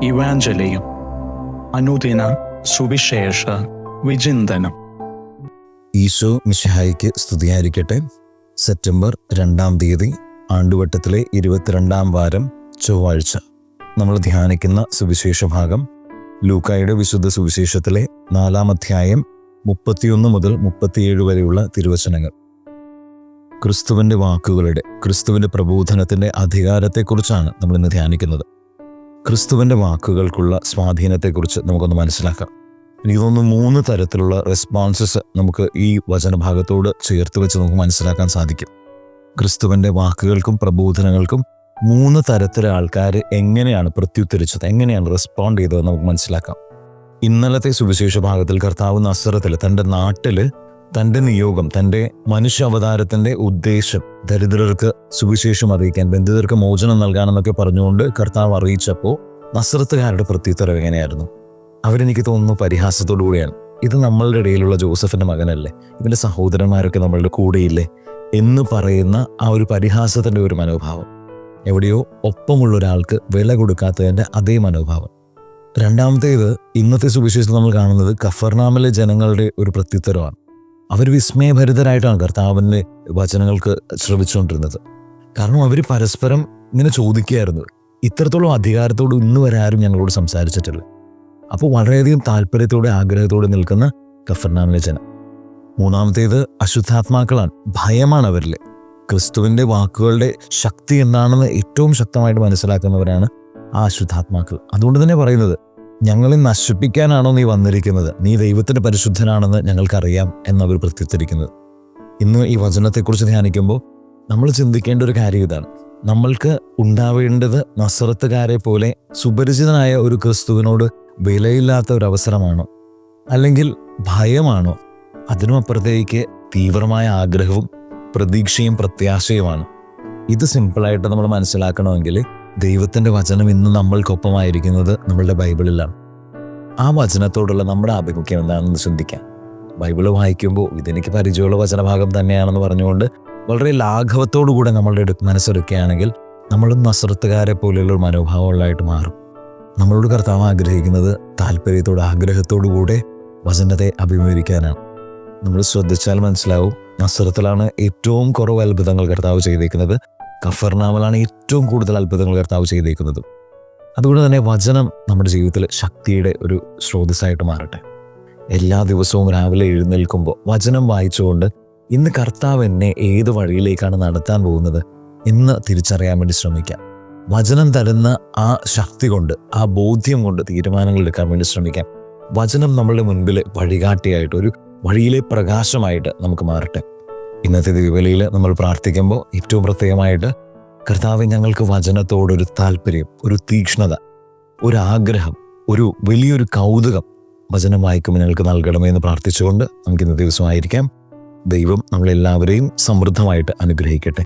ഇവാഞ്ചലിയും അനുദിന സുവിശേഷ വിചിന്തനം. ഈശോ മിശിഹായിക്ക് സ്തുതിയായിരിക്കട്ടെ. സെപ്റ്റംബർ 2-ാം തീയതി, ആണ്ടുവട്ടത്തിലെ 22-ാം വാരം, ചൊവ്വാഴ്ച. നമ്മൾ ധ്യാനിക്കുന്ന സുവിശേഷ ഭാഗം ലൂക്കായുടെ വിശുദ്ധ സുവിശേഷത്തിലെ 4-ാം അധ്യായം 31 മുതൽ 37 വരെയുള്ള തിരുവചനങ്ങൾ. ക്രിസ്തുവിൻ്റെ വാക്കുകളുടെ, ക്രിസ്തുവിൻ്റെ പ്രബോധനത്തിൻ്റെ അധികാരത്തെക്കുറിച്ചാണ് നമ്മൾ ഇന്ന് ധ്യാനിക്കുന്നത്. ക്രിസ്തുവിൻ്റെ വാക്കുകൾക്കുള്ള സ്വാധീനത്തെക്കുറിച്ച് നമുക്കൊന്ന് മനസ്സിലാക്കാം. എനിക്ക് തോന്നുന്നു 3 തരത്തിലുള്ള റെസ്പോൺസസ് നമുക്ക് ഈ വചനഭാഗത്തോട് ചേർത്ത് വെച്ച് നമുക്ക് മനസ്സിലാക്കാൻ സാധിക്കും. ക്രിസ്തുവിൻ്റെ വാക്കുകൾക്കും പ്രബോധനങ്ങൾക്കും 3 തരത്തിലെ ആൾക്കാർ എങ്ങനെയാണ് പ്രത്യുത്തരിച്ചത്, എങ്ങനെയാണ് റെസ്പോണ്ട് ചെയ്തതെന്ന് നമുക്ക് മനസ്സിലാക്കാം. ഇന്നലത്തെ സുവിശേഷ ഭാഗത്തിൽ കർത്താവ് നസറത്തിൽ തൻ്റെ നാട്ടിൽ തൻ്റെ നിയോഗം, തൻ്റെ മനുഷ്യ അവതാരത്തിൻ്റെ ഉദ്ദേശം ദരിദ്രർക്ക് സുവിശേഷം അറിയിക്കാൻ, ബന്ധിതർക്ക് മോചനം നൽകാനെന്നൊക്കെ പറഞ്ഞുകൊണ്ട് കർത്താവ് അറിയിച്ചപ്പോൾ നസറത്തുകാരുടെ പ്രത്യുത്തരം എങ്ങനെയായിരുന്നു? അവരെനിക്ക് തോന്നുന്നു പരിഹാസത്തോടു കൂടിയാണ്. ഇത് നമ്മളുടെ ഇടയിലുള്ള ജോസഫിൻ്റെ മകനല്ലേ, ഇവൻ്റെ സഹോദരന്മാരൊക്കെ നമ്മളുടെ കൂടെയില്ലേ എന്ന് പറയുന്ന ആ ഒരു പരിഹാസത്തിൻ്റെ ഒരു മനോഭാവം, എവിടെയോ ഒപ്പമുള്ള ഒരാൾക്ക് വില കൊടുക്കാത്തതിൻ്റെ അതേ മനോഭാവം. രണ്ടാമത്തേത്, ഇന്നത്തെ സുവിശേഷത്തിൽ നമ്മൾ കാണുന്നത് കഫർനാമിലെ ജനങ്ങളുടെ ഒരു പ്രത്യുത്തരമാണ്. അവർ വിസ്മയഭരിതരായിട്ടാണ് കർത്താവിൻ്റെ വചനങ്ങൾക്ക് ശ്രമിച്ചുകൊണ്ടിരുന്നത്. കാരണം അവർ പരസ്പരം ഇങ്ങനെ ചോദിക്കുകയായിരുന്നു, ഇത്രത്തോളം അധികാരത്തോട് ഇന്ന് വരെ ആരും ഞങ്ങളോട് സംസാരിച്ചിട്ടില്ല. അപ്പോൾ വളരെയധികം താല്പര്യത്തോടെ, ആഗ്രഹത്തോടെ നിൽക്കുന്ന കഫർനാമിലെ ജനം. മൂന്നാമത്തേത് അശുദ്ധാത്മാക്കളാണ്, ഭയമാണ് അവരിൽ. ക്രിസ്തുവിൻ്റെ വാക്കുകളുടെ ശക്തി എന്താണെന്ന് ഏറ്റവും ശക്തമായിട്ട് മനസ്സിലാക്കുന്നവരാണ് ആ അശുദ്ധാത്മാക്കൾ. അതുകൊണ്ട് തന്നെ പറയുന്നത്, ഞങ്ങളെ നശിപ്പിക്കാനാണോ നീ വന്നിരിക്കുന്നത്? നീ ദൈവത്തിൻ്റെ പരിശുദ്ധനാണെന്ന് ഞങ്ങൾക്കറിയാം എന്നവർ പ്രത്യുത്തരിക്കുന്നത്. ഇന്ന് ഈ വചനത്തെക്കുറിച്ച് ധ്യാനിക്കുമ്പോൾ നമ്മൾ ചിന്തിക്കേണ്ട ഒരു കാര്യം ഇതാണ്. നമ്മൾക്ക് ഉണ്ടാവേണ്ടത് നസറത്തുകാരെ പോലെ സുപരിചിതനായ ഒരു ക്രിസ്തുവിനോട് വിലയില്ലാത്ത ഒരു അവസരമാണോ, അല്ലെങ്കിൽ ഭയമാണോ? അതിനും അപ്പുറത്തേക്ക് തീവ്രമായ ആഗ്രഹവും പ്രതീക്ഷയും പ്രത്യാശയുമാണ്. ഇത് സിമ്പിളായിട്ട് നമ്മൾ മനസ്സിലാക്കണമെങ്കിൽ ദൈവത്തിൻ്റെ വചനം ഇന്ന് നമ്മൾക്കൊപ്പമായിരിക്കുന്നത് നമ്മളുടെ ബൈബിളിലാണ്. ആ വചനത്തോടുള്ള നമ്മുടെ ആഭിമുഖ്യം എന്താണെന്ന് ചിന്തിക്കാം. ബൈബിൾ വായിക്കുമ്പോൾ ഇതെനിക്ക് പരിചയമുള്ള വചനഭാഗം തന്നെയാണെന്ന് പറഞ്ഞുകൊണ്ട് വളരെ ലാഘവത്തോടു കൂടെ നമ്മളുടെ മനസ്സെടുക്കുകയാണെങ്കിൽ നമ്മളും നസറത്തുകാരെ പോലെയുള്ള ഒരു മനോഭാവമുള്ളതായിട്ട് മാറും. നമ്മളോട് കർത്താവ് ആഗ്രഹിക്കുന്നത് താല്പര്യത്തോട്, ആഗ്രഹത്തോടു കൂടെ വചനത്തെ അഭിമുഖീകരിക്കാനാണ്. നമ്മൾ ശ്രദ്ധിച്ചാൽ മനസ്സിലാവും, നസറത്തിലാണ് ഏറ്റവും കുറവ് അത്ഭുതങ്ങൾ കർത്താവ് ചെയ്തേക്കുന്നത്, കഫർനാമിലാണ് ഏറ്റവും കൂടുതൽ അത്ഭുതങ്ങൾ കർത്താവ് ചെയ്തേക്കുന്നത്. അതുകൊണ്ട് തന്നെ വചനം നമ്മുടെ ജീവിതത്തിൽ ശക്തിയുടെ ഒരു സ്രോതസ്സായിട്ട് മാറട്ടെ. എല്ലാ ദിവസവും രാവിലെ എഴുന്നേൽക്കുമ്പോൾ വചനം വായിച്ചുകൊണ്ട് ഇന്ന് കർത്താവ് എന്നെ ഏത് വഴിയിലേക്കാണ് നടത്താൻ പോകുന്നത് എന്ന് തിരിച്ചറിയാൻ വേണ്ടി ശ്രമിക്കാം. വചനം തരുന്ന ആ ശക്തി കൊണ്ട്, ആ ബോധ്യം കൊണ്ട് തീരുമാനങ്ങൾ എടുക്കാൻ വേണ്ടി ശ്രമിക്കാം. വചനം നമ്മളുടെ മുൻപിൽ വഴികാട്ടിയായിട്ട്, ഒരു വഴിയിലെ പ്രകാശമായിട്ട് നമുക്ക് മാറട്ടെ. ഇന്നത്തെ ദിവ്യബലിയിൽ നമ്മൾ പ്രാർത്ഥിക്കുമ്പോൾ ഏറ്റവും പ്രത്യേകമായിട്ട്, കർത്താവെ, ഞങ്ങൾക്ക് വചനത്തോടൊരു താല്പര്യം, ഒരു തീക്ഷ്ണത, ഒരു ആഗ്രഹം, ഒരു വലിയൊരു കൗതുകം വചനം വായിക്കുമ്പോൾ ഞങ്ങൾക്ക് നൽകണമേ എന്ന് പ്രാർത്ഥിച്ചുകൊണ്ട് നമുക്ക് ഇന്നത്തെ ദിവസമായിരിക്കാം. ദൈവം നമ്മളെല്ലാവരെയും സമൃദ്ധമായിട്ട് അനുഗ്രഹിക്കട്ടെ.